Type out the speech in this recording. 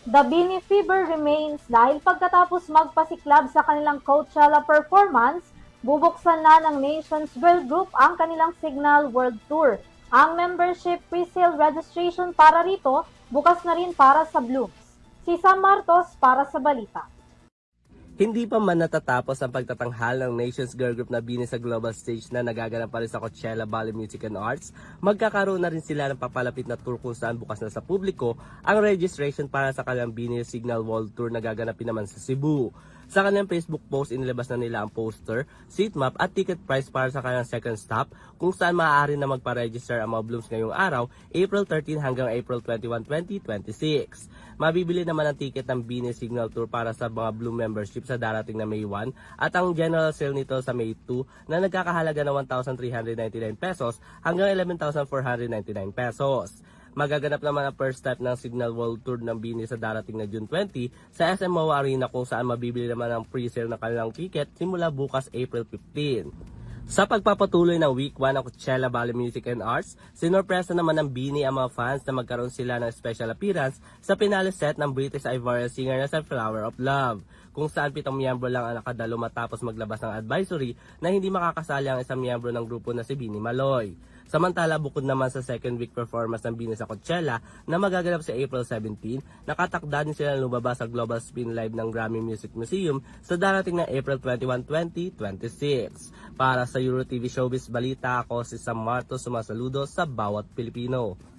The Bini Fever remains dahil pagkatapos magpasiklab sa kanilang Coachella performance, bubuksan na ng Nations Girl Group ang kanilang Signal World Tour. Ang membership pre-sale registration para rito bukas na rin para sa Blooms. Si Sam Martos para sa Balita. Hindi pa man natatapos ang pagtatanghal ng Nations Girl Group na Bini sa global stage na nagaganap pa rin sa Coachella Valley Music and Arts, magkakaroon na rin sila ng papalapit na tour kung saan bukas na sa publiko ang registration para sa kanilang Bini Signal World Tour na gaganapin naman sa Cebu. Sa kanilang Facebook post, inilabas na nila ang poster, seat map at ticket price para sa kanilang second stop kung saan maaari na magpa-register ang mga Blooms ngayong araw, April 13 hanggang April 21, 2026. Mabibili naman ang ticket ng Bini Signal Tour para sa mga Bloom membership sa darating na May 1 at ang general sale nito sa May 2 na nagkakahalaga ng 1,399 pesos hanggang 11,499 pesos. Magaganap naman ang first step ng Signal World Tour ng Bini sa darating na June 20 sa SMO Arena kung saan mabibili naman ang pre-sale ng kanilang ticket simula bukas April 15. Sa pagpapatuloy ng Week 1 ng Coachella Valley Music and Arts, sinorpresa naman ng Bini ang mga fans na magkaroon sila ng special appearance sa finale set ng British Ivorian singer na sa Flower of Love, kung saan 7 miyembro lang ang nakadalo matapos maglabas ng advisory na hindi makakasali ang isang miyembro ng grupo na si Bini Maloy. Samantala, bukod naman sa second week performance ng Bini sa Coachella na magaganap sa April 17, nakatakda din sila lumabas sa Global Spin Live ng Grammy Music Museum sa darating na April 21, 2026. Para sa EuroTV Showbiz Balita, ako si Sam Martos, sumasaludo sa bawat Pilipino.